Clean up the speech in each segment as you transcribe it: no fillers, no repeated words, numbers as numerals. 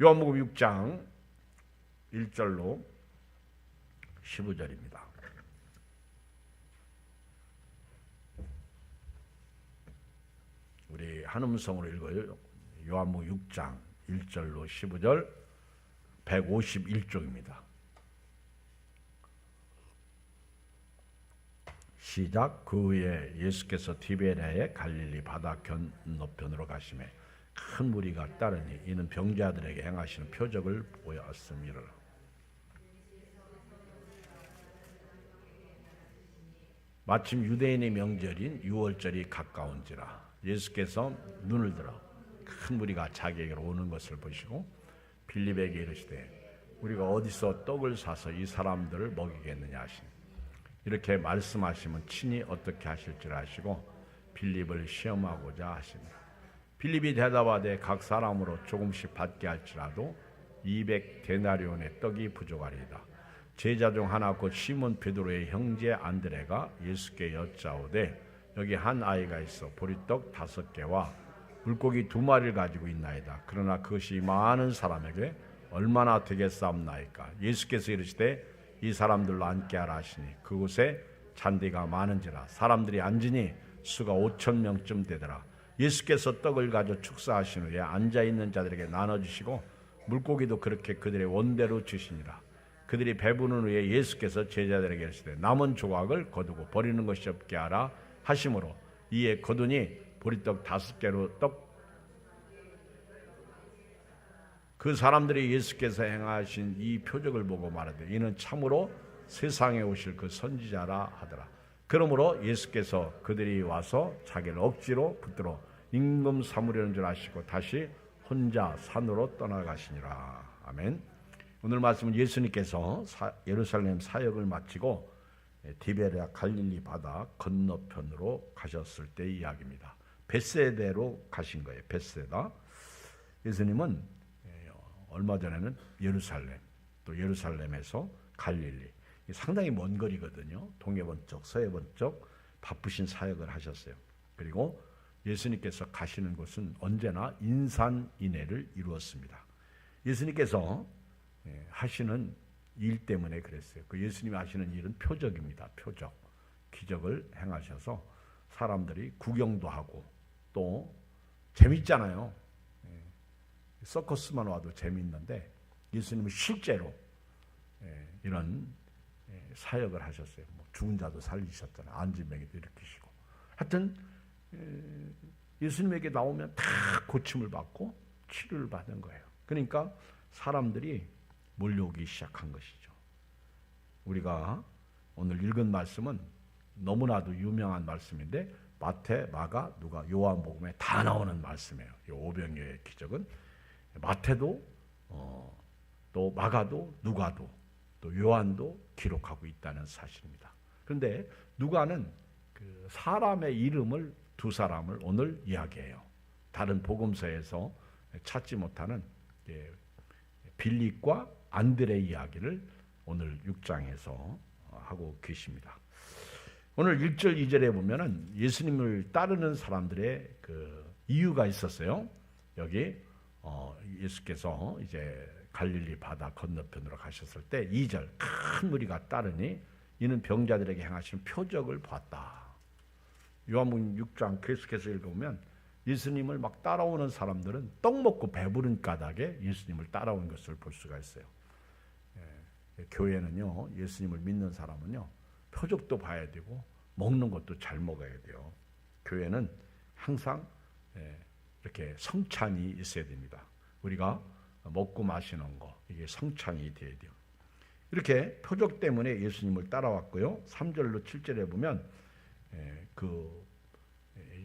요한복음 6장 1절로 15절입니다. 우리 한음성으로 읽어요. 요한복음 6장 1절로 15절 151쪽입니다. 시작. 그 후에 예수께서 디베랴의 갈릴리 바다 건너편으로 가시매 큰 무리가 따르니 이는 병자들에게 행하시는 표적을 보였음이라. 마침 유대인의 명절인 유월절이 가까운지라 예수께서 눈을 들어 큰 무리가 자기에게로 오는 것을 보시고 빌립에게 이르시되 우리가 어디서 떡을 사서 이 사람들을 먹이겠느냐 하시니 이렇게 말씀하시면 친히 어떻게 하실 줄 아시고 빌립을 시험하고자 하시니 빌립이 대답하되 각 사람으로 조금씩 받게 할지라도 200데나리온의 떡이 부족하리이다. 제자 중 하나 곧 시몬 베드로의 형제 안드레가 예수께 여짜오되 여기 한 아이가 있어 보리떡 5개와 물고기 2마리를 가지고 있나이다. 그러나 그것이 많은 사람에게 얼마나 되겠사옵나이까. 예수께서 이르시되 이 사람들로 앉게 하라 하시니 그곳에 잔디가 많은지라 사람들이 앉으니 수가 5,000명쯤 되더라. 예수께서 떡을 가져 축사하신 후에 앉아있는 자들에게 나눠주시고 물고기도 그렇게 그들의 원대로 주시니라. 그들이 배부른 후에 예수께서 제자들에게 이르시되 남은 조각을 거두고 버리는 것이 없게 하라 하심으로 이에 거두니 보리떡 5개로 떡. 그 사람들이 예수께서 행하신 이 표적을 보고 말하되 이는 참으로 세상에 오실 그 선지자라 하더라. 그러므로 예수께서 그들이 와서 자기를 억지로 붙들어 임금 삼으려는 줄 아시고 다시 혼자 산으로 떠나가시니라. 아멘. 오늘 말씀은 예수님께서 예루살렘 사역을 마치고 디베랴 갈릴리 바다 건너편으로 가셨을 때의 이야기입니다. 벳세다로 가신 거예요. 벳세다. 예수님은 얼마 전에는 예루살렘, 또 예루살렘에서 갈릴리, 상당히 먼 거리거든요. 동해 번쩍 서해 번쩍 바쁘신 사역을 하셨어요. 그리고 예수님께서 가시는 곳은 언제나 인산인해를 이루었습니다. 예수님께서 하시는 일 때문에 그랬어요. 그 예수님이 하시는 일은 표적입니다. 표적, 기적을 행하셔서 사람들이 구경도 하고 또 재밌잖아요. 서커스만 와도 재밌는데 예수님은 실제로 이런 사역을 하셨어요. 뭐 죽은 자도 살리셨잖아요. 안진뱅이도 일으키시고. 하여튼 예수님에게 나오면 다 고침을 받고 치료를 받는 거예요. 그러니까 사람들이 몰려오기 시작한 것이죠. 우리가 오늘 읽은 말씀은 너무나도 유명한 말씀인데 마태, 마가, 누가, 요한복음에 다 나오는 말씀이에요. 이 오병이어의 기적은 마태도 또 마가도 누가도 또 요한도 기록하고 있다는 사실입니다. 그런데 누가는 그 사람의 이름을 2사람을 오늘 이야기해요. 다른 복음서에서 찾지 못하는 빌립과 안드레 이야기를 오늘 6장에서 하고 계십니다. 오늘 1절 2절에 보면은 예수님을 따르는 사람들의 그 이유가 있었어요. 여기 예수께서 이제 갈릴리 바다 건너편으로 가셨을 때 2절 큰 무리가 따르니 이는 병자들에게 행하시는 표적을 봤다. 요한복음 6장 계속해서 읽어보면 예수님을 막 따라오는 사람들은 떡 먹고 배부른 까닭에 예수님을 따라오는 것을 볼 수가 있어요. 교회는요, 예수님을 믿는 사람은요, 표적도 봐야 되고 먹는 것도 잘 먹어야 돼요. 교회는 항상 이렇게 성찬이 있어야 됩니다. 우리가 먹고 마시는 거, 이게 성찬이 돼야 돼요. 이렇게 표적 때문에 예수님을 따라왔고요. 3절로 7절에 보면 그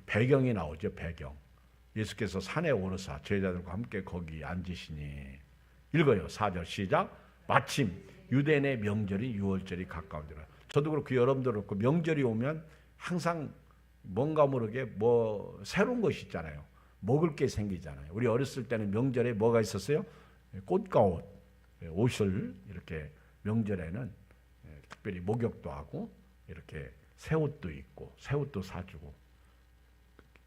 배경이 나오죠. 배경. 예수께서 산에 오르사 제자들과 함께 거기 앉으시니 읽어요. 4절 시작. 마침 유대인의 명절인 유월절이 가까운지라. 저도 그렇고 여러분도 그렇고 명절이 오면 항상 뭔가 모르게 뭐 새로운 것이 있잖아요. 먹을 게 생기잖아요. 우리 어렸을 때는 명절에 뭐가 있었어요? 꽃과 옷, 옷을 이렇게 명절에는 특별히 목욕도 하고 이렇게 새 옷도 입고 새 옷도 사주고.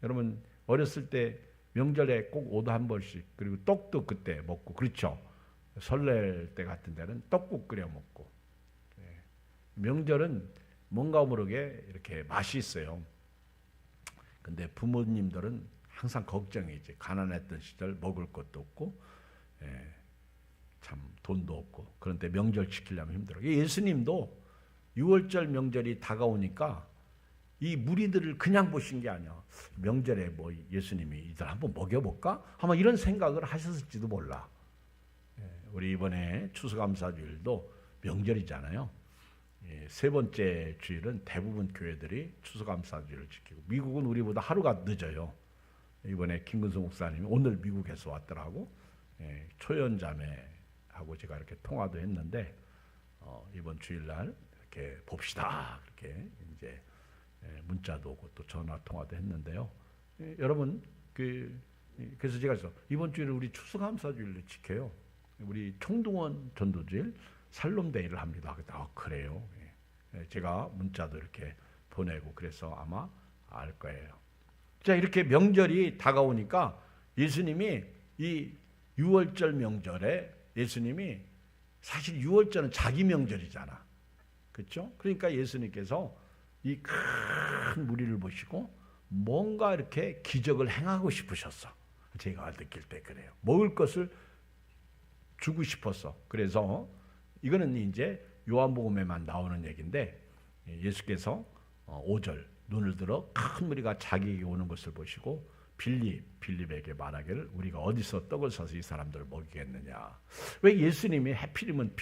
여러분 어렸을 때 명절에 꼭 오도 한 번씩, 그리고 떡도 그때 먹고 그렇죠. 설렐 때 같은 데는 떡국 끓여 먹고. 명절은 뭔가 모르게 이렇게 맛이 있어요. 근데 부모님들은 항상 걱정이지. 가난했던 시절 먹을 것도 없고, 참 돈도 없고. 그런데 명절 지키려면 힘들어. 예수님도 6월절 명절이 다가오니까 이 무리들을 그냥 보신 게 아니야. 명절에 뭐 예수님이 이들 한번 먹여볼까? 아마 이런 생각을 하셨을지도 몰라. 우리 이번에 추수감사주일도 명절이잖아요. 세 번째 주일은 대부분 교회들이 추수감사주일을 지키고, 미국은 우리보다 하루가 늦어요. 이번에 김근수 목사님이 오늘 미국에서 왔더라고. 초연자매하고 제가 이렇게 통화도 했는데, 이번 주일날 이렇게 봅시다. 그렇게 이제 문자도 오고 또 전화 통화도 했는데요. 여러분 그래서 제가 이번 주일에 우리 추수감사주일을 지켜요. 우리 총동원 전도주일 살롬데이를 합니다. 그래요. 제가 문자도 이렇게 보내고 그래서 아마 알 거예요. 자, 이렇게 명절이 다가오니까 예수님이 이 6월절 명절에 예수님이 사실 6월절은 자기 명절이잖아. 그렇죠? 그러니까 예수님께서 이 큰 무리를 보시고 뭔가 이렇게 기적을 행하고 싶으셨어. 제가 느낄 때 그래요. 먹을 것을 주고 싶었어. 그래서 이거는 이제 요한복음에만 나오는 얘기인데, 예수께서 5절 눈을 들어 큰 무리가 자기에게 오는 것을 보시고 빌립에게 말하기를 우리가 어디서 떡을 사서 이 사람들을 먹이겠느냐. 왜 예수님이 하필이면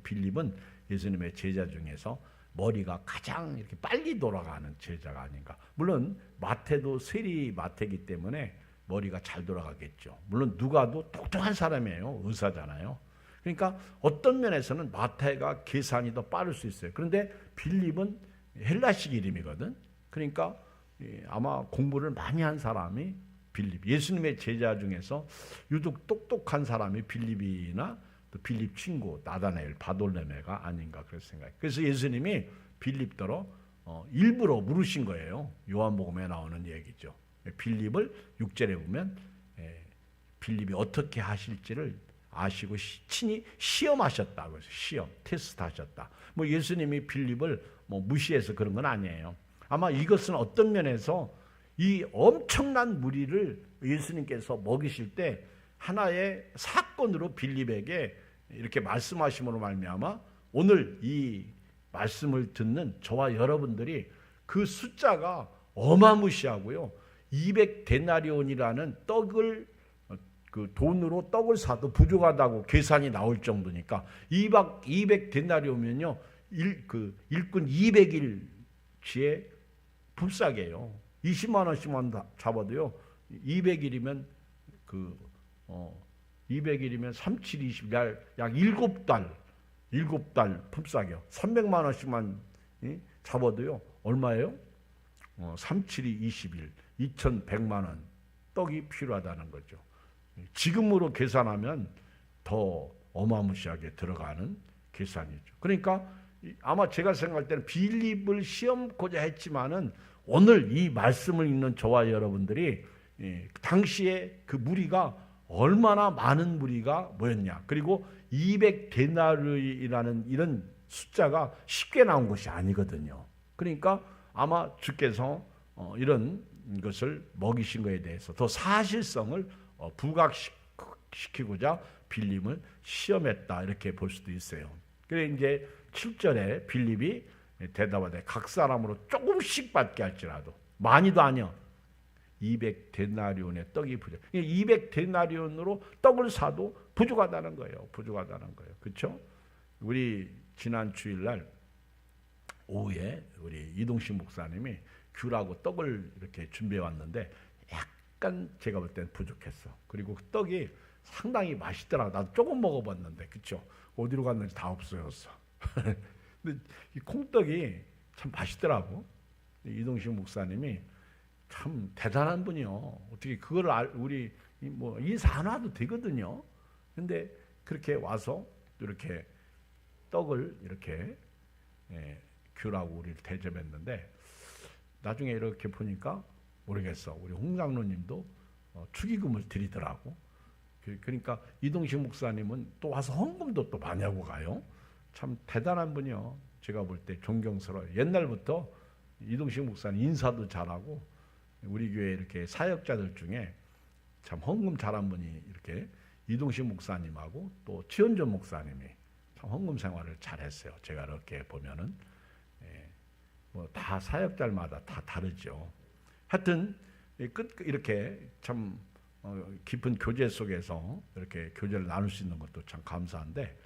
빌립은 예수님의 제자 중에서 머리가 가장 이렇게 빨리 돌아가는 제자가 아닌가. 물론 마태도 세리 마태이기 때문에 머리가 잘 돌아가겠죠. 물론 누가도 똑똑한 사람이에요. 의사잖아요. 그러니까 어떤 면에서는 마태가 계산이 더 빠를 수 있어요. 그런데 빌립은 헬라식 이름이거든. 그러니까 아마 공부를 많이 한 사람이 빌립. 예수님의 제자 중에서 유독 똑똑한 사람이 빌립이나 또 빌립 친구 나다나엘 바돌레메가 아닌가 그렇게 생각해요. 그래서 예수님이 빌립더러 일부러 물으신 거예요. 요한복음에 나오는 얘기죠. 빌립을 6절에 보면 빌립이 어떻게 하실지를 아시고 친히 시험하셨다고 해서 시험, 테스트하셨다. 뭐 예수님이 빌립을 뭐 무시해서 그런 건 아니에요. 아마 이것은 어떤 면에서 이 엄청난 무리를 예수님께서 먹이실 때 하나의 사건으로 빌립에게 이렇게 말씀하심으로 말미암아 오늘 이 말씀을 듣는 저와 여러분들이 그 숫자가 어마무시하고요. 200데나리온이라는 떡을 그 돈으로 떡을 사도 부족하다고 계산이 나올 정도니까 200데나리온이면요. 일꾼 200일치의 품삯이에요. 20만 원씩만 잡아도요. 200일이면 200일이면 37, 20, 약 7달 품삯이요. 300만 원씩만 잡아도요. 얼마예요? 37이 20일, 2100만 원 떡이 필요하다는 거죠. 지금으로 계산하면 더 어마무시하게 들어가는 계산이죠. 그러니까 아마 제가 생각할 때는 빌립을 시험고자 했지만은 오늘 이 말씀을 읽는 저와 여러분들이 당시에 그 무리가 얼마나 많은 무리가 모였냐. 그리고 200데나리온이라는 이런 숫자가 쉽게 나온 것이 아니거든요. 그러니까 아마 주께서 이런 것을 먹이신 것에 대해서 더 사실성을 부각시키고자 빌립을 시험했다 이렇게 볼 수도 있어요. 그래 이제 7절에 빌립이 대답하되 각 사람으로 조금씩 받게 할지라도 많이도 아니요 200데나리온의 떡이 부족. 200데나리온으로 떡을 사도 부족하다는 거예요. 부족하다는 거예요. 그렇죠? 우리 지난 주일날 오후에 우리 이동식 목사님이 귤하고 떡을 이렇게 준비해 왔는데 약간 제가 볼 땐 부족했어. 그리고 그 떡이 상당히 맛있더라. 나도 조금 먹어봤는데, 그렇죠? 어디로 갔는지 다 없어졌어. 근데 이 콩떡이 참 맛있더라고. 이동식 목사님이 참 대단한 분이요. 어떻게 그걸 우리 뭐 인사 안 와도 되거든요. 근데 그렇게 와서 이렇게 떡을 이렇게 귤하고 우리를 대접했는데 나중에 이렇게 보니까 모르겠어. 우리 홍 장로님도 축의금을 드리더라고. 그러니까 이동식 목사님은 또 와서 헌금도 또 많이 하고 가요. 참 대단한 분이요. 제가 볼 때 존경스러워요. 옛날부터 이동식 목사님 인사도 잘하고 우리 교회 이렇게 사역자들 중에 참 헌금 잘한 분이 이렇게 이동식 목사님하고 또 최현전 목사님이 참 헌금 생활을 잘했어요. 제가 이렇게 보면은 뭐 다 사역자마다 다 다르죠. 하여튼 이렇게 참 깊은 교제 속에서 이렇게 교제를 나눌 수 있는 것도 참 감사한데,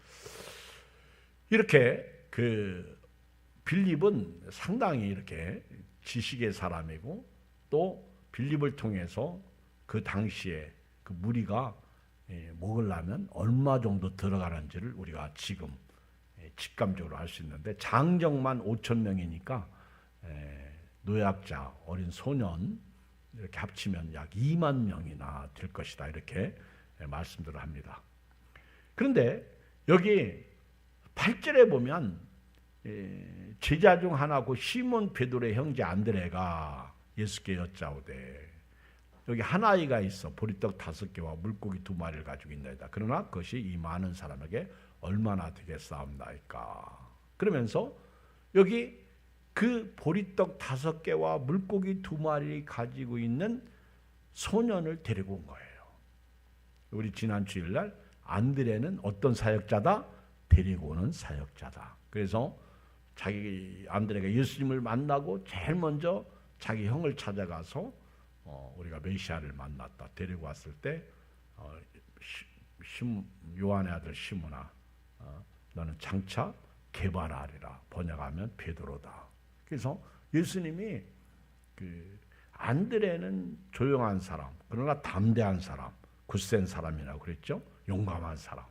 이렇게 그 빌립은 상당히 이렇게 지식의 사람이고, 또 빌립을 통해서 그 당시에 그 무리가 먹으려면 얼마 정도 들어가는지를 우리가 지금 직감적으로 알 수 있는데, 장정만 5,000명이니까 노약자, 어린 소년 이렇게 합치면 약 2만 명이나 될 것이다, 이렇게 말씀들을 합니다. 그런데 여기 8절에 보면 제자 중 하나고 시몬 베드로의 형제 안드레가 예수께 여짜오되, 여기 한 아이가 있어 보리떡 5개와 물고기 2마리를 가지고 있나이다. 그러나 그것이 이 많은 사람에게 얼마나 되겠사옵나이까. 그러면서 여기 그 보리떡 5개와 물고기 2마리 가지고 있는 소년을 데리고 온 거예요. 우리 지난 주일날 안드레는 어떤 사역자다? 데리고 오는 사역자다. 그래서 안드레가 예수님을 만나고 제일 먼저 자기 형을 찾아가서 우리가 메시아를 만났다. 데리고 왔을 때 요한의 아들 시몬아, 너는 장차 게바라리라, 번역하면 베드로다. 그래서 예수님이 그 안드레는 조용한 사람, 그러나 담대한 사람, 굳센 사람이라고 그랬죠. 용감한 사람.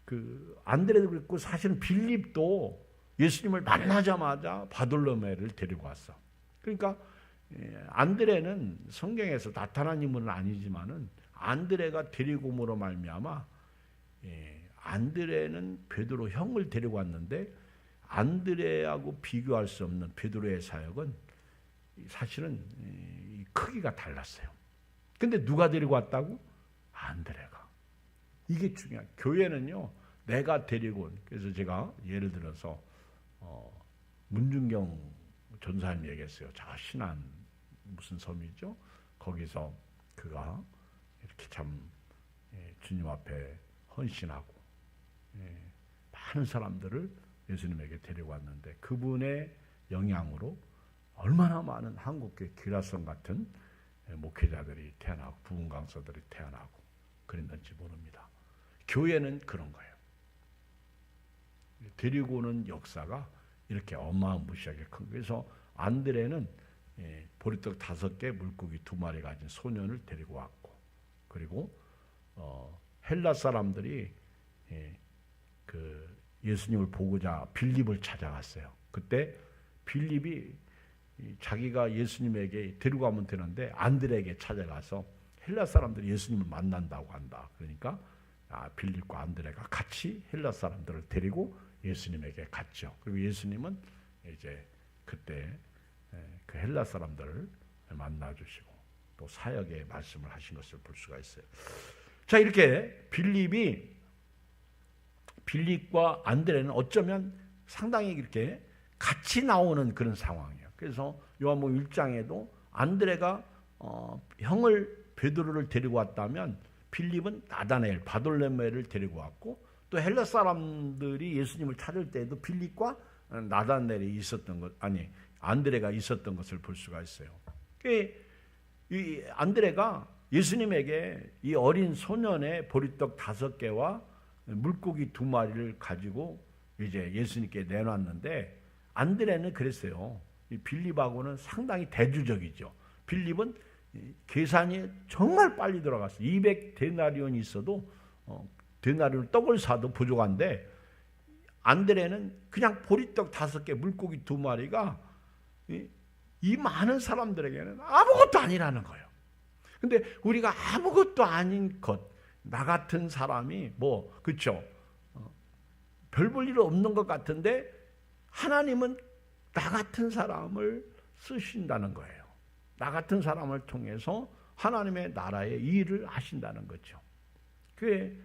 그 안드레도 그랬고, 사실은 빌립도 예수님을 만나자마자 바돌로메를 데리고 왔어. 그러니까 안드레는 성경에서 나타난 인물은 아니지만은 안드레가 데리고 오므로 말미암아 안드레는 베드로 형을 데리고 왔는데, 안드레하고 비교할 수 없는 베드로의 사역은 사실은 크기가 달랐어요. 근데 누가 데리고 왔다고? 안드레가. 이게 중요해요. 교회는요, 내가 데리고 온. 그래서 제가 예를 들어서 문중경 전사님 얘기했어요. 저 신안 무슨 섬이죠? 거기서 그가 이렇게 참 주님 앞에 헌신하고 많은 사람들을 예수님에게 데리고 왔는데, 그분의 영향으로 얼마나 많은 한국교회 기라성 같은 목회자들이 태어나고 부흥 강사들이 태어나고 그랬는지 모릅니다. 교회는 그런 거예요. 데리고 오는 역사가 이렇게 어마무시하게 큰 거예요. 그래서 안드레는 보리떡 5개, 물고기 2마리 가진 소년을 데리고 왔고, 그리고 헬라 사람들이 그 예수님을 보고자 빌립을 찾아갔어요. 그때 빌립이 자기가 예수님에게 데리고 가면 되는데 안드레에게 찾아가서 헬라 사람들이 예수님을 만난다고 한다. 그러니까 빌립과 안드레가 같이 헬라 사람들을 데리고 예수님에게 갔죠. 그리고 예수님은 이제 그때 그 헬라 사람들을 만나 주시고 또 사역의 말씀을 하신 것을 볼 수가 있어요. 자, 이렇게 빌립과 안드레는 어쩌면 상당히 이렇게 같이 나오는 그런 상황이에요. 그래서 요한복음 1장에도 안드레가 형을 베드로를 데리고 왔다면 빌립은 나다나엘, 바돌로메를 데리고 왔고, 또 헬라 사람들이 예수님을 찾을 때에도 빌립과 나다나엘이 있었던 것, 아니 안드레가 있었던 것을 볼 수가 있어요. 이 안드레가 예수님에게 이 어린 소년의 보리떡 5개와 물고기 2마리를 가지고 이제 예수님께 내놨는데, 안드레는 그랬어요. 이 빌립하고는 상당히 대주적이죠. 빌립은 계산이 정말 빨리 들어갔어요. 200데나리온이 있어도 데나리온 떡을 사도 부족한데, 안드레는 그냥 보리떡 5개, 물고기 2마리가 이 많은 사람들에게는 아무것도 아니라는 거예요. 근데 우리가 아무것도 아닌 것, 나 같은 사람이 그렇죠? 별 볼 일 없는 것 같은데 하나님은 나 같은 사람을 쓰신다는 거예요. 나 같은 사람을 통해서 하나님의 나라의 일을 하신다는 거죠. 그게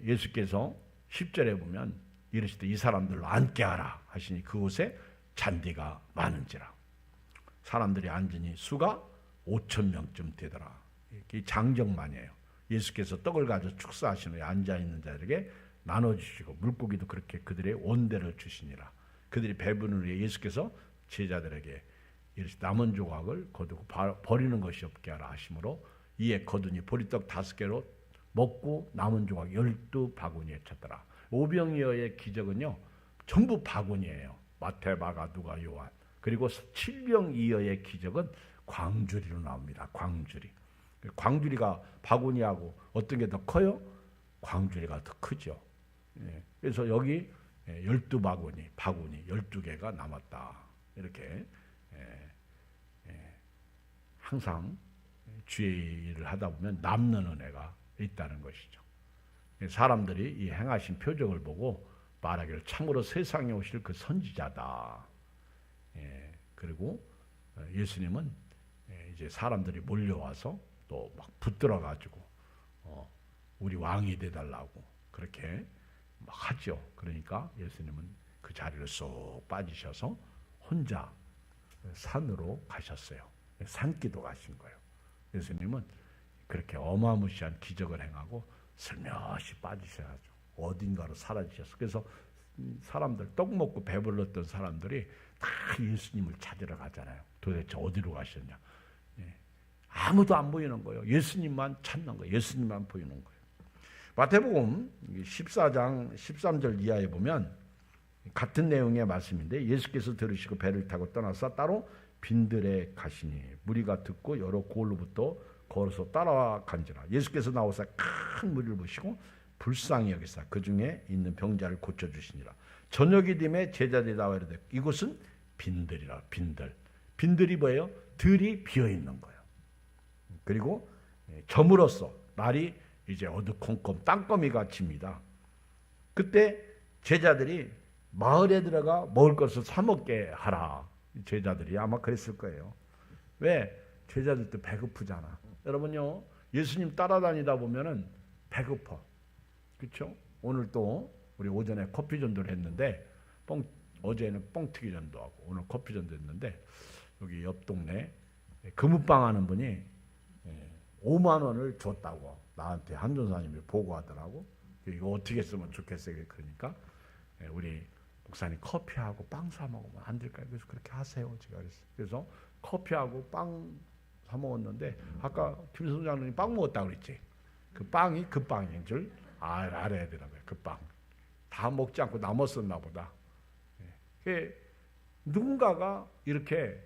예수께서 10절에 보면 이르시되 이 사람들로 앉게 하라 하시니 그곳에 잔디가 많은지라. 사람들이 앉으니 수가 5,000명쯤 되더라. 이게 장정만이에요. 예수께서 떡을 가져 축사하신 후에 앉아있는 자들에게 나눠주시고 물고기도 그렇게 그들의 온대를 주시니라. 그들이 배부른 후에 예수께서 제자들에게 이르시되 남은 조각을 거두고 버리는 것이 없게 하라 하시므로 이에 거두니 보리떡 5개로 먹고 남은 조각 12바구니에 찼더라. 오병이어의 기적은요 전부 바구니예요. 마태, 마가, 누가, 요한. 그리고 7병이어의 기적은 광주리로 나옵니다. 광주리. 광주리가 바구니하고 어떤 게 더 커요? 광주리가 더 크죠. 그래서 여기 12바구니, 바구니 12개가 남았다. 이렇게 항상 주의 일을 하다 보면 남는 은혜가 있다는 것이죠. 사람들이 이 행하신 표적을 보고 말하기를 참으로 세상에 오실 그 선지자다. 그리고 예수님은 이제 사람들이 몰려와서 또 막 붙들어 가지고 우리 왕이 되달라고 그렇게 막 하죠. 그러니까 예수님은 그 자리를 쏙 빠지셔서 혼자 산으로 가셨어요. 산기도 가신 거예요. 예수님은 그렇게 어마무시한 기적을 행하고 슬며시 빠지셔가지고 어딘가로 사라지셨어요. 그래서 사람들 떡 먹고 배불렀던 사람들이 다 예수님을 찾으러 가잖아요. 도대체 어디로 가셨냐? 아무도 안 보이는 거예요. 예수님만 찾는 거예요. 예수님만 보이는 거예요. 마태복음 14장 13절 이하에 보면 같은 내용의 말씀인데 예수께서 들으시고 배를 타고 떠나서 따로 빈들에 가시니 무리가 듣고 여러 고을로부터 걸어서 따라와 간지라. 예수께서 나오사 큰 무리를 보시고 불쌍히 여기사 그 중에 있는 병자를 고쳐주시니라. 저녁이 되매 제자들이 나와 이르되 이곳은 빈들이라. 빈들이 뭐예요? 들이 비어있는 거예요. 그리고 저물었어. 날이 이제 어두컴컴 땅거미가 칩니다. 그때 제자들이 마을에 들어가 먹을 것을 사 먹게 하라. 제자들이 아마 그랬을 거예요. 왜? 제자들도 배고프잖아. 여러분요, 예수님 따라다니다 보면은 배고파. 그렇죠? 오늘 또 우리 오전에 커피전도를 했는데 어제는 뻥튀기전도 하고 오늘 커피전도 했는데 여기 옆 동네 금은빵 하는 분이 5만 원을 줬다고 나한테 한 전사님이 보고하더라고. 이거 어떻게 쓰면 좋겠어요. 그러니까 우리 목사님 커피하고 빵 사 먹으면 안 될까요? 그래서 그렇게 하세요. 제가 그랬어요. 그래서 커피하고 빵 사 먹었는데 아까 김 소장님이 빵 먹었다고 그랬지. 그 빵이 그 빵인 줄 알아야 되는 거예요. 그 빵. 다 먹지 않고 남았었나 보다. 누군가가 이렇게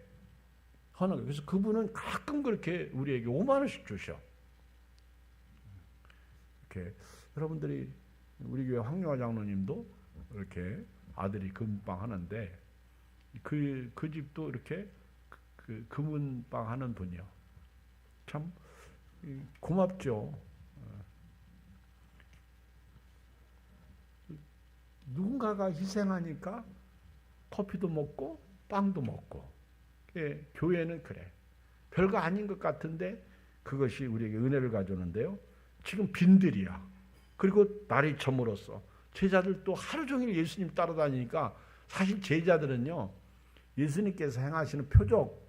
하는 거예요. 그래서 그분은 가끔 그렇게 우리에게 5만 원씩 주셔. 이렇게 여러분들이 우리 교회 황영화 장로님도 이렇게 아들이 금빵 하는데 그 집도 이렇게 그 금은빵 하는 분이요. 참 고맙죠. 누군가가 희생하니까 커피도 먹고 빵도 먹고. 교회는 그래. 별거 아닌 것 같은데 그것이 우리에게 은혜를 가져오는데요. 지금 빈들이야. 그리고 날이 저물었어. 제자들도 하루 종일 예수님 따라다니니까 사실 제자들은요. 예수님께서 행하시는 표적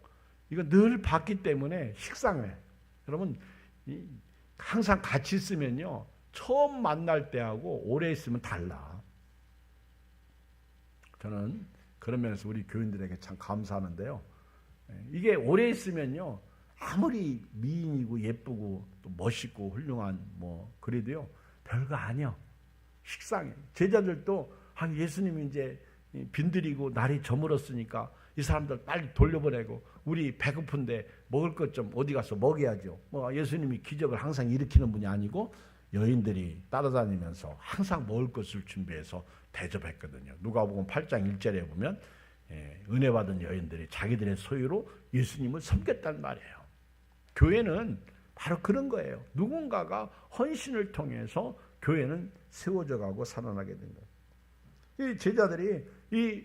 이거 늘 봤기 때문에 식상해. 여러분 항상 같이 있으면요. 처음 만날 때하고 오래 있으면 달라. 저는 그런 면에서 우리 교인들에게 참 감사하는데요. 이게 오래 있으면요. 아무리 미인이고 예쁘고 또 멋있고 훌륭한 그래도요. 별거 아니야. 식상해. 제자들도 예수님이 이제 빈들이고 날이 저물었으니까 이 사람들 빨리 돌려보내고 우리 배고픈데 먹을 것 좀 어디 가서 먹여야죠. 예수님이 기적을 항상 일으키는 분이 아니고 여인들이 따라다니면서 항상 먹을 것을 준비해서 대접했거든요. 누가복음 8장 1절에 보면 은혜 받은 여인들이 자기들의 소유로 예수님을 섬겼단 말이에요. 교회는 바로 그런 거예요. 누군가가 헌신을 통해서 교회는 세워져 가고 살아나게 된 거예요. 이 제자들이 이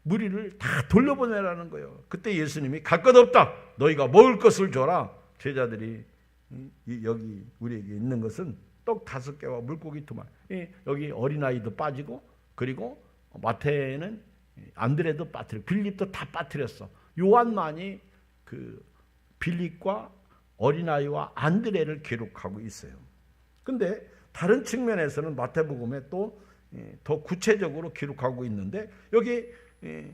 무리를 다 돌려보내라는 거예요. 그때 예수님이 갈 것 없다. 너희가 먹을 것을 줘라. 제자들이 여기 우리에게 있는 것은 떡 5개와 물고기 2마리. 여기 어린아이도 빠지고, 그리고 마태는 안드레도 빠뜨려, 빌립도 다 빠뜨렸어. 요한만이 그 빌립과 어린아이와 안드레를 기록하고 있어요. 근데 다른 측면에서는 마태복음에 또 더 구체적으로 기록하고 있는데, 여기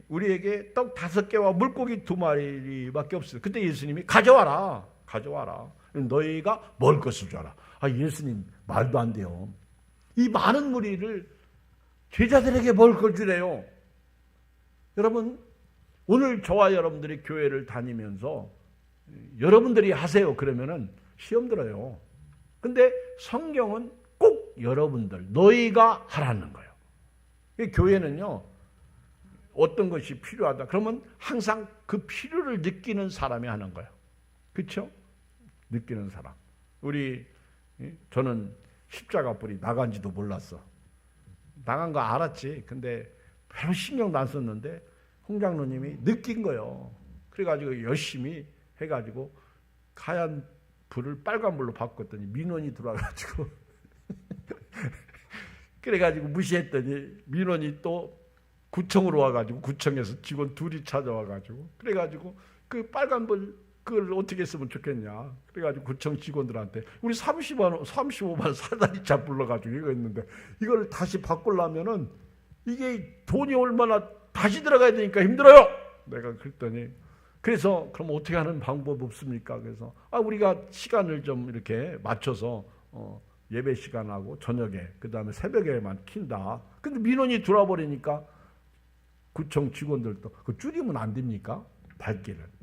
우리에게 떡 5개와 물고기 2마리밖에 없어요. 그때 예수님이 가져와라. 너희가 먹을 것을 줘라. 예수님 말도 안 돼요. 이 많은 무리를 제자들에게 먹을 걸 주래요. 여러분, 오늘 저와 여러분들이 교회를 다니면서 여러분들이 하세요 그러면은 시험 들어요. 근데 성경은 꼭 여러분들, 너희가 하라는 거예요. 교회는요, 어떤 것이 필요하다 그러면 항상 그 필요를 느끼는 사람이 하는 거예요. 그렇죠? 느끼는 사람. 저는 십자가 불이 나간지도 몰랐어. 나간 거 알았지. 근데 별로 신경도 안 썼는데 홍장로님이 느낀 거예요. 그래가지고 열심히 해가지고 하얀 불을 빨간 불로 바꿨더니 민원이 들어와가지고 그래가지고 무시했더니 민원이 또 구청으로 와가지고 구청에서 직원 2이 찾아와가지고 그래가지고 그 빨간 불 그걸 어떻게 쓰면 좋겠냐. 그래가지고 구청 직원들한테 우리 35만 사다리차 불러가지고 이거 했는데 이걸 다시 바꾸려면은 이게 돈이 얼마나 다시 들어가야 되니까 힘들어요. 내가 그랬더니 그래서 그럼 어떻게 하는 방법 없습니까? 그래서 우리가 시간을 좀 이렇게 맞춰서 예배 시간하고 저녁에 그 다음에 새벽에만 킨다. 근데 민원이 들어와 버리니까 구청 직원들도 그 줄이면 안 됩니까? 밝기를.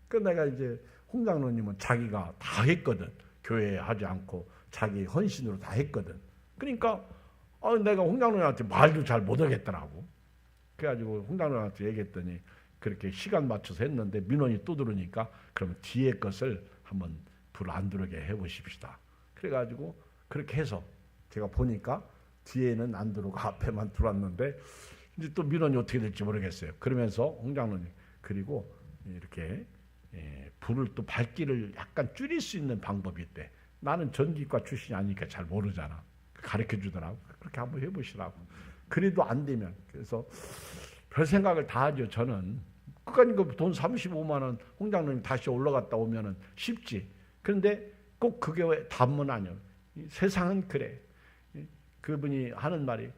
그 내가 이제 홍장로님은 자기가 다 했거든. 교회에 하지 않고 자기 헌신으로 다 했거든. 그러니까 내가 홍장로님한테 말도 잘 못하겠더라고. 그래가지고 홍장로님한테 얘기했더니 그렇게 시간 맞춰서 했는데 민원이 또 들어오니까 그러면 뒤에 것을 한번 불 안 들어오게 해보십시다. 그래가지고 그렇게 해서 제가 보니까 뒤에는 안 들어오고 앞에만 들어왔는데 이제 또 민원이 어떻게 될지 모르겠어요. 그러면서 홍장로님 그리고 이렇게 불을 또 밝기를 약간 줄일 수 있는 방법이 있대. 나는 전기과 출신이 아니니까 잘 모르잖아. 가르쳐 주더라고. 그렇게 한번 해보시라고. 그래도 안 되면 그래서 별 생각을 다 하죠. 저는 그까짓 돈 35만 원 홍장로님 다시 올라갔다 오면은 쉽지. 그런데 꼭 그게 답은 아니에요. 세상은 그래. 그분이 하는 말이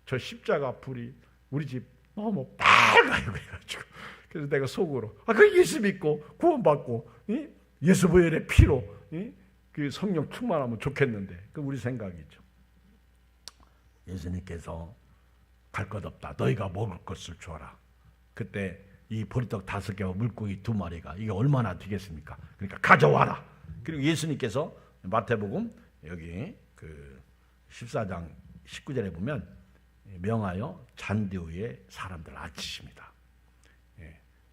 저 십자가 불이 우리 집 너무 빨가요 그래가지고 그래서 내가 속으로 그 예수 믿고 구원받고 예수 보혈의 피로 그 성령 충만하면 좋겠는데 그 우리 생각이죠. 예수님께서 갈 것 없다. 너희가 먹을 것을 줘라. 그때 이 보리떡 5개와 물고기 2마리가 이게 얼마나 되겠습니까? 그러니까 가져와라. 그리고 예수님께서 마태복음 여기 그 14장 19절에 보면 명하여 잔디 위에 사람들 앉히십니다.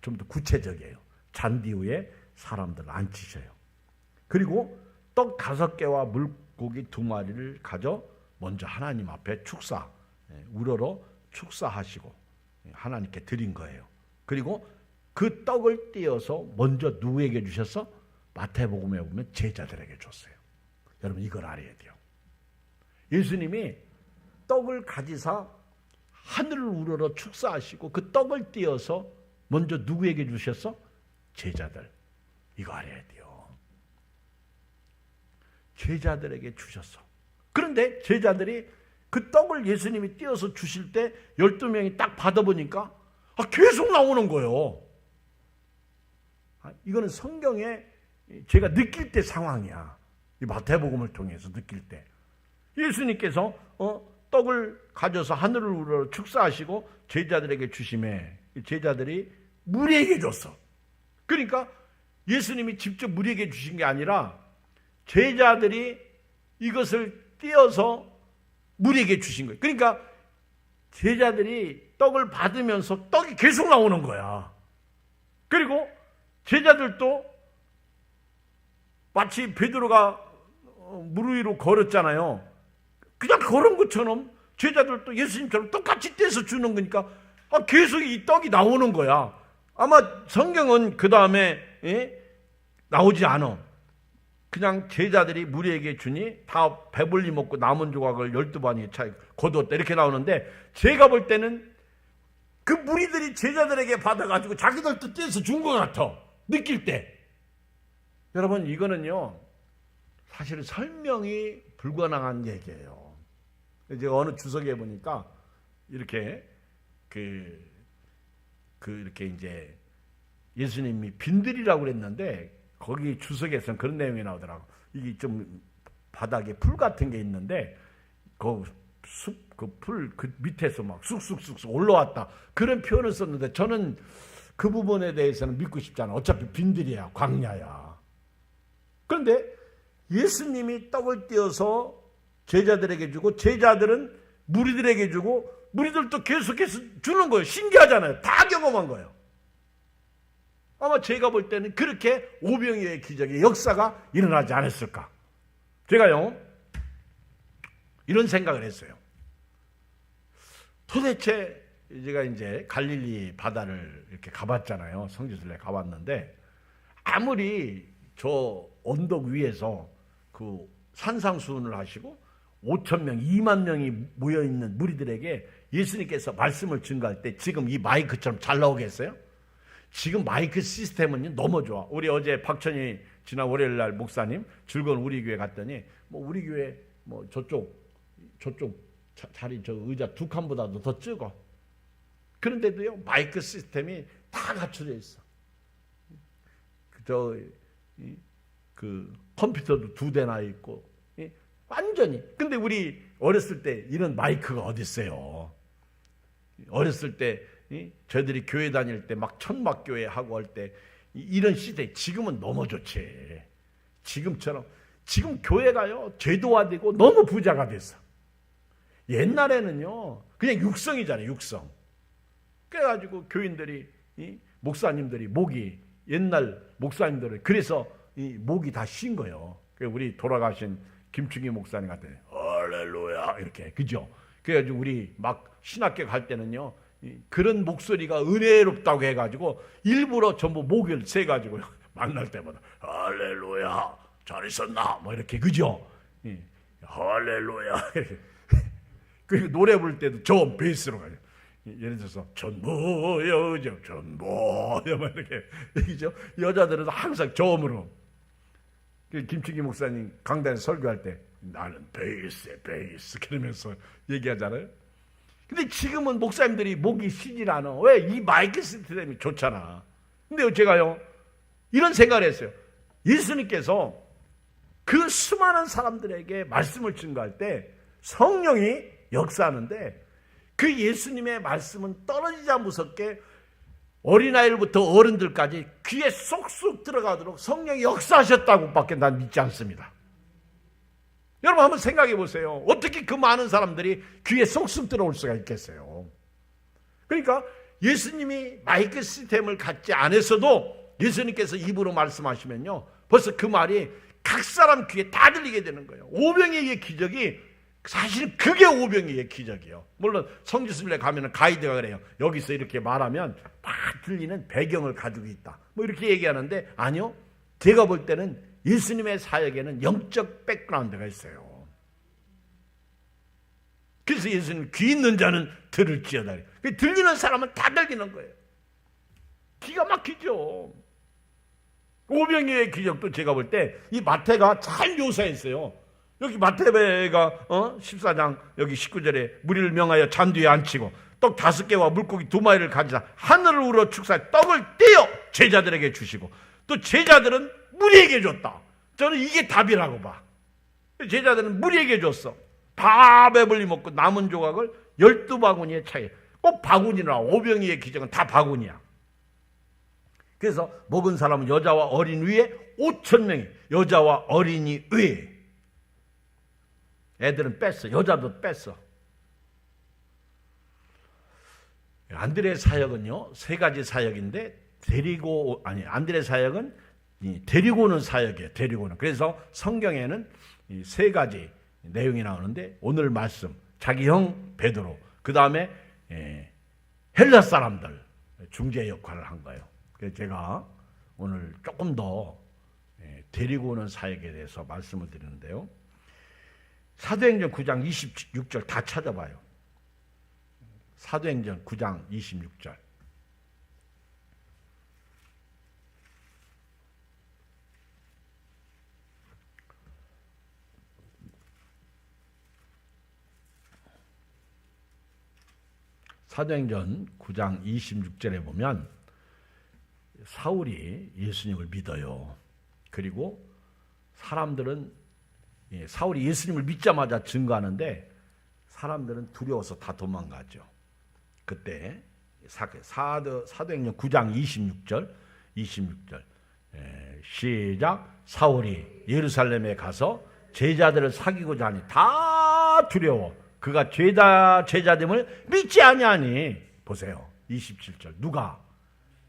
좀 더 구체적이에요. 잔디 위에 사람들 앉히셔요. 그리고 떡 5개와 물고기 2마리를 가져 먼저 하나님 앞에 우러러 축사하시고 하나님께 드린 거예요. 그리고 그 떡을 떼어서 먼저 누구에게 주셨어? 마태복음에 보면 제자들에게 줬어요. 여러분 이걸 알아야 돼요. 예수님이 떡을 가지사 하늘을 우러러 축사하시고 그 떡을 떼어서 먼저 누구에게 주셨어? 제자들. 이거 알아야 돼요. 제자들에게 주셨어. 그런데 제자들이 그 떡을 예수님이 떼어서 주실 때 12명이 딱 받아보니까 계속 나오는 거예요. 이거는 성경에 제가 느낄 때 상황이야. 이 마태복음을 통해서 느낄 때. 예수님께서 떡을 가져서 하늘을 우러러 축사하시고 제자들에게 주심에 제자들이 무리에게 줬어. 그러니까 예수님이 직접 무리에게 주신 게 아니라 제자들이 이것을 떼어서 무리에게 주신 거예요. 그러니까 제자들이 떡을 받으면서 떡이 계속 나오는 거야. 그리고 제자들도 마치 베드로가 물 위로 걸었잖아요. 그냥 걸은 것처럼 제자들도 예수님처럼 똑같이 떼서 주는 거니까 계속 이 떡이 나오는 거야. 아마 성경은 그 다음에 나오지 않아. 그냥 제자들이 무리에게 주니 다 배불리 먹고 남은 조각을 12반이 차이 거두었다 이렇게 나오는데, 제가 볼 때는 그 무리들이 제자들에게 받아가지고 자기들도 떼서 준 것 같아, 느낄 때. 여러분, 이거는요 사실은 설명이 불가능한 얘기예요. 이제 어느 주석에 보니까 이렇게 이렇게 이제 예수님이 빈들이라고 그랬는데, 거기 주석에서는 그런 내용이 나오더라고. 이게 좀 바닥에 풀 같은 게 있는데 그 밑에서 막 쑥쑥쑥 올라왔다, 그런 표현을 썼는데, 저는 그 부분에 대해서는 믿고 싶지 않아. 어차피 빈들이야, 광야야. 그런데 예수님이 떡을 떼어서 제자들에게 주고, 제자들은 무리들에게 주고, 무리들도 계속해서 주는 거예요. 신기하잖아요. 다 경험한 거예요. 아마 제가 볼 때는 그렇게 오병이어의 기적의 역사가 일어나지 않았을까. 제가요 이런 생각을 했어요. 도대체 제가 이제 갈릴리 바다를 이렇게 가봤잖아요. 성지순례 가봤는데, 아무리 저 언덕 위에서 그 산상수훈을 하시고 5,000명, 2만 명이 모여있는 무리들에게 예수님께서 말씀을 증거할 때 지금 이 마이크처럼 잘 나오겠어요? 지금 마이크 시스템은 너무 좋아. 우리 어제 박천희 지난 월요일날 목사님 즐거운 우리 교회 갔더니, 뭐 우리 교회 뭐 저쪽 자리 저 의자 2칸보다도 더 적어. 그런데도요 마이크 시스템이 다 갖춰져 있어. 그 컴퓨터도 2대나 있고, 완전히. 근데 우리 어렸을 때 이런 마이크가 어디 있어요? 어렸을 때 저희들이 교회 다닐 때 막 천막교회 하고 할 때 이런 시대. 지금은 너무 좋지. 지금처럼. 지금 교회가요 제도화되고 너무 부자가 됐어. 옛날에는요 그냥 육성이잖아요, 육성. 그래가지고 교인들이, 목사님들이 목이, 옛날 목사님들은 그래서 목이 다 쉰 거예요. 우리 돌아가신 김충기 목사님 같은 할렐루야 이렇게, 그죠? 그래가지고 우리 막 신학교 갈 때는요 그런 목소리가 은혜롭다고 해가지고 일부러 전부 목을 세가지고 만날 때마다 할렐루야 잘 있었나 뭐 이렇게, 그죠? 할렐루야. 그리고 노래 부를 때도 저음 베이스로 가요. 예를 들어서 전부여 전부여 막 이렇게, 그죠? 여자들은 항상 저음으로. 김충기 목사님 강단에서 설교할 때 나는 베이스 그러면서 얘기하잖아요. 근데 지금은 목사님들이 목이 쉬질 않아. 왜? 이 마이크 시스템이 좋잖아. 근데 제가요 이런 생각을 했어요. 예수님께서 그 수많은 사람들에게 말씀을 증거할 때 성령이 역사하는데, 그 예수님의 말씀은 떨어지자 무섭게 어린아이들부터 어른들까지 귀에 쏙쏙 들어가도록 성령이 역사하셨다고 밖에 난 믿지 않습니다. 여러분 한번 생각해 보세요. 어떻게 그 많은 사람들이 귀에 쏙쏙 들어올 수가 있겠어요? 그러니까 예수님이 마이크 시스템을 갖지 않았어도 예수님께서 입으로 말씀하시면요 벌써 그 말이 각 사람 귀에 다 들리게 되는 거예요. 오병이어의 기적이 사실 그게 오병이어의 기적이에요. 물론 성지순례 가면은 가이드가 그래요. 여기서 이렇게 말하면 다 들리는 배경을 가지고 있다, 뭐 이렇게 얘기하는데, 아니요, 제가 볼 때는 예수님의 사역에는 영적 백그라운드가 있어요. 그래서 예수님 귀 있는 자는 들을지어다. 들리는 사람은 다 들리는 거예요. 기가 막히죠. 오병이어의 기적도 제가 볼 때 이 마태가 잘 묘사했어요. 여기 마태가 14장 여기 19절에 무리를 명하여 잔 뒤에 앉히고 떡 5개와 물고기 2마리를 가지사 하늘을 우러 축사해 떡을 떼어 제자들에게 주시고, 또 제자들은 무리에게 줬다. 저는 이게 답이라고 봐. 제자들은 무리에게 줬어. 다 배불리 먹고 남은 조각을 12바구니에 차게. 꼭 바구니나 오병이어의 기적은 다 바구니야. 그래서 먹은 사람은 여자와 어린 위에 5,000명이, 여자와 어린이 위에. 애들은 뺐어. 여자도 뺐어. 안드레 사역은요 3가지 사역인데, 안드레 사역은 데리고 오는 사역이에요. 데리고 오는. 그래서 성경에는 이 3가지 내용이 나오는데, 오늘 말씀 자기 형 베드로, 그 다음에 헬라 사람들 중재 역할을 한 거예요. 그래서 제가 오늘 조금 더 데리고 오는 사역에 대해서 말씀을 드리는데요. 사도행전 9장 26절 다 찾아봐요. 사도행전 9장 26절. 사도행전 9장 26절에 보면 사울이 예수님을 믿어요. 그리고 사람들은 사울이 예수님을 믿자마자 증거하는데 사람들은 두려워서 다 도망가죠. 그때 사도행전 9장 26절 시작. 사울이 예루살렘에 가서 제자들을 사귀고자 하니 다 두려워 그가 제자됨을 믿지 아니하니. 보세요. 27절. 누가?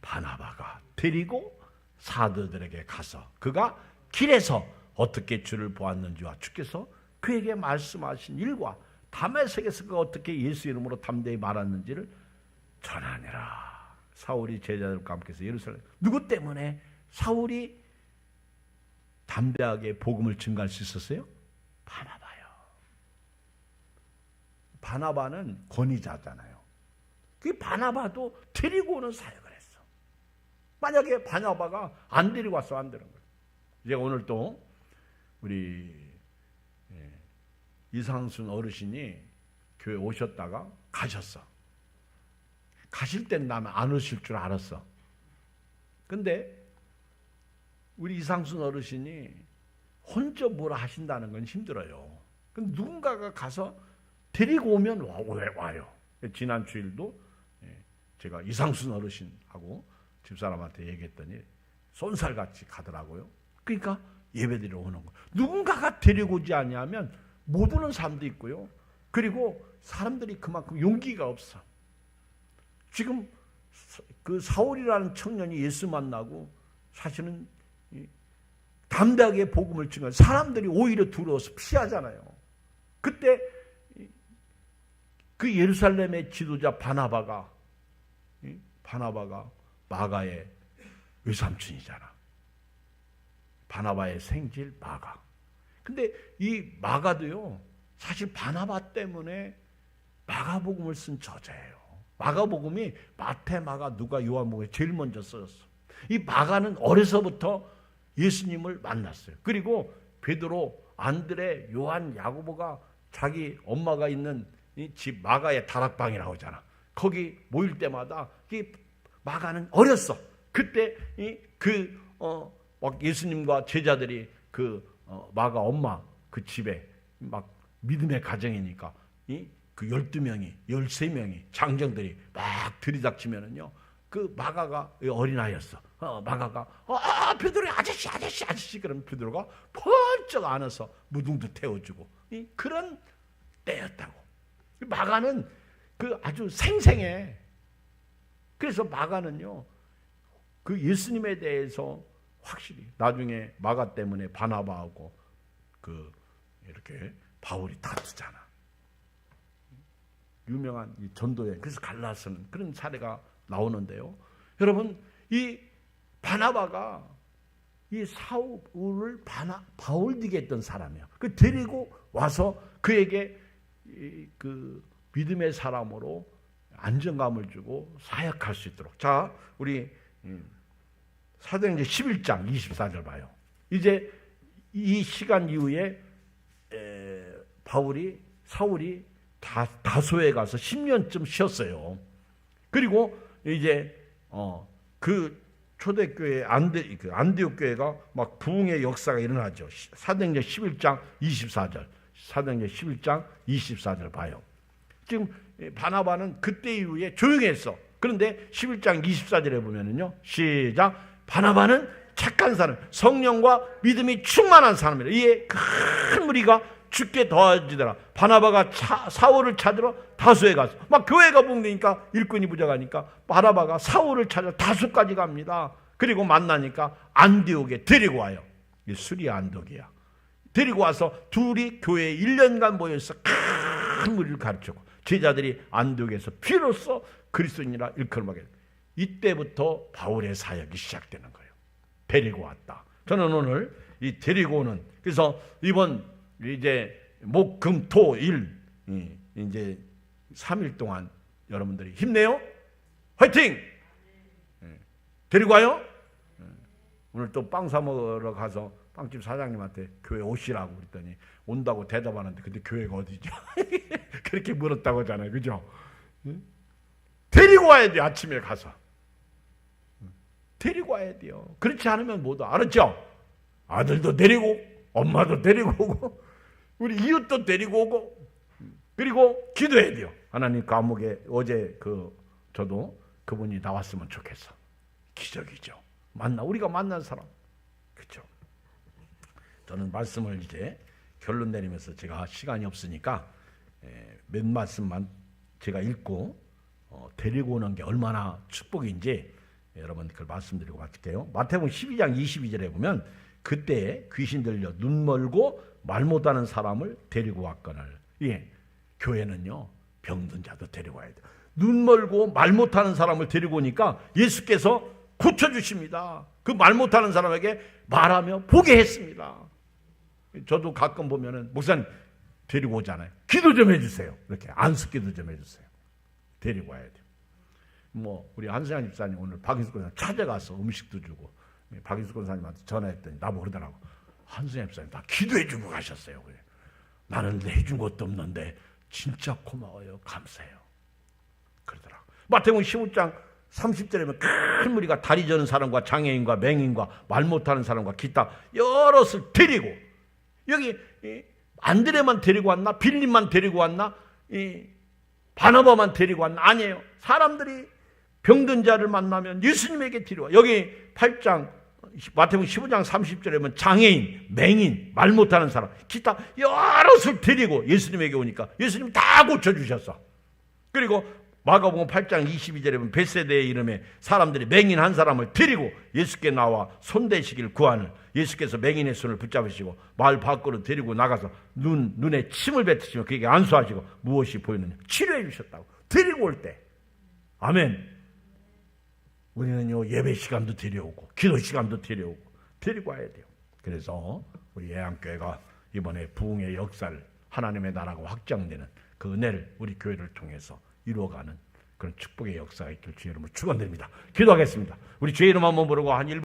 바나바가 데리고 사도들에게 가서 그가 길에서 어떻게 주를 보았는지와 주께서 그에게 말씀하신 일과 다메섹에서 그가 어떻게 예수 이름으로 담대히 말했는지를 전하니라. 사울이 제자들과 함께서 예루살렘. 누구 때문에 사울이 담대하게 복음을 증거할 수 있었어요? 바나바요. 바나바는 권위자잖아요. 그 바나바도 데리고 오는 사역을 했어. 만약에 바나바가 안 데리고 왔어, 안 되는 거예요. 제가 오늘 또 우리 이상순 어르신이 교회 오셨다가 가셨어. 가실 땐 나는 안 오실 줄 알았어. 근데 우리 이상순 어르신이 혼자 뭘 하신다는 건 힘들어요. 근데 누군가가 가서 데리고 오면 와요. 지난 주일도 제가 이상순 어르신하고 집사람한테 얘기했더니 쏜살같이 가더라고요. 그러니까 예배드리러 오는 거예요. 누군가가 데리고 오지 아니하면 못 오는 사람도 있고요. 그리고 사람들이 그만큼 용기가 없어. 지금 그 사울이라는 청년이 예수 만나고 사실은 담대하게 복음을 증거하는 사람들이 오히려 두려워서 피하잖아요. 그때 그 예루살렘의 지도자 바나바가 마가의 외삼촌이잖아. 바나바의 생질 마가. 근데 이 마가도요, 사실 바나바 때문에 마가복음을 쓴 저자예요. 마가복음이 마태, 마가, 누가, 요한복음에 제일 먼저 써졌어. 이 마가는 어려서부터 예수님을 만났어요. 그리고 베드로, 안드레, 요한, 야고보가 자기 엄마가 있는 이 집 마가의 다락방이라고 하잖아. 거기 모일 때마다 이 마가는 어렸어. 그때 막 예수님과 제자들이 마가 엄마 그 집에 막 믿음의 가정이니까 그 12명이 13명이 장정들이 막 들이닥치면은요, 그 마가가 어린아이였어. 마가가 베드로야 아저씨 그러면 베드로가 펄쩍 안아서 무등도 태워주고 그런 때였다고. 마가는 그 아주 생생해. 그래서 마가는요, 그 예수님에 대해서 확실히 나중에 마가 때문에 바나바하고 이렇게 바울이 다투잖아. 유명한 이 전도에 그래서 갈라서는 그런 사례가 나오는데요. 여러분, 이 바나바가 이 사울을 바울디게 했던 사람이에요. 그 데리고 와서 그에게 그 믿음의 사람으로 안정감을 주고 사역할 수 있도록. 자, 우리 사도행전 11장 24절 봐요. 이제 이 시간 이후에 사울이 다소에 가서 10년쯤 쉬었어요. 그리고 이제 그 초대교회 안디옥 교회가 막 부흥의 역사가 일어나죠. 사도행전 11장 24절. 사도행전 11장 24절 봐요. 지금 바나바는 그때 이후에 조용했어. 그런데 11장 24절에 보면은요, 시작. 바나바는 착한 사람, 성령과 믿음이 충만한 사람이라. 이에 큰 무리가 죽게 더해지더라. 바나바가 사울을 찾으러 다소에 갔어. 막 교회가 붕대니까 일꾼이 부족하니까 바나바가 사울을 찾아 다소까지 갑니다. 그리고 만나니까 안디옥에 데리고 와요. 이 수리아 안디옥이야. 데리고 와서 둘이 교회에 1년간 모여서 큰 무리를 가르쳤고 제자들이 안디옥에서 비로소 그리스도인이라 일컬음하게. 이때부터 바울의 사역이 시작되는 거예요. 데리고 왔다. 저는 오늘 이 데리고 오는, 그래서 이번 이제 목, 금, 토, 일 이제 3일 동안 여러분들이 힘내요. 화이팅! 데리고 와요. 오늘 또 빵 사 먹으러 가서 빵집 사장님한테 교회 오시라고 그랬더니 온다고 대답하는데 근데 교회가 어디죠? 그렇게 물었다고 하잖아요. 그죠? 데리고 와야 돼요. 아침에 가서. 데리고 와야 돼요. 그렇지 않으면 못 와. 알았죠? 아들도 데리고 엄마도 데리고 오고 우리 이웃도 데리고 오고 그리고 기도해야 돼요. 하나님 감옥에 어제 저도 그분이 나왔으면 좋겠어. 기적이죠. 우리가 만난 사람. 그렇죠? 저는 말씀을 이제 결론 내리면서 제가 시간이 없으니까 몇 말씀만 제가 읽고 데리고 오는 게 얼마나 축복인지 여러분 그걸 말씀드리고 마칠게요. 마태복음 12장 22절에 보면 그때 귀신 들려 눈 멀고 말 못하는 사람을 데리고 왔거늘. 예, 교회는요 병든 자도 데리고 와야 돼요. 눈 멀고 말 못하는 사람을 데리고 오니까 예수께서 고쳐주십니다. 그 말 못하는 사람에게 말하며 보게 했습니다. 저도 가끔 보면은 목사님 데리고 오잖아요. 기도 좀 해주세요. 이렇게 안수기도 좀 해주세요. 데리고 와야 돼요. 우리 한승환 집사님 오늘 박인숙 권사님 찾아가서 음식도 주고 박인숙 권사님한테 전화했더니 나보고 그러더라고. 한승환 집사님 다 기도해주고 가셨어요. 그래. 나는 해준 것도 없는데 진짜 고마워요. 감사해요. 그러더라고. 마태복음 15장 30절에 보면 큰 무리가 다리 저는 사람과 장애인과 맹인과 말 못하는 사람과 기타 여럿을 데리고 여기 안드레만 데리고 왔나? 빌립만 데리고 왔나? 바나바만 데리고 왔나? 아니에요. 사람들이 병든 자를 만나면 예수님에게 데려와. 여기 8장 마태복음 15장 30절에 보면 장애인, 맹인, 말 못하는 사람 기타 여럿을 데리고 예수님에게 오니까 예수님 다 고쳐주셨어. 그리고 마가복음 8장 22절에 보면 벳세다의 이름에 사람들이 맹인 한 사람을 데리고 예수께 나와 손대시길 구하는 예수께서 맹인의 손을 붙잡으시고 마을 밖으로 데리고 나가서 눈에 침을 뱉으시며 그에게 안수하시고 무엇이 보이느냐 치료해 주셨다고. 데리고 올 때 아멘. 우리는요 예배 시간도 데려오고 기도 시간도 데려오고 데리고 와야 돼요. 그래서 우리 예양교회가 이번에 부흥의 역사를 하나님의 나라가 확장되는 그 은혜를 우리 교회를 통해서 이루어가는 그런 축복의 역사가 있길 주의 이름으로 축원드립니다. 기도하겠습니다. 우리 주의 이름 한번 부르고 한 1분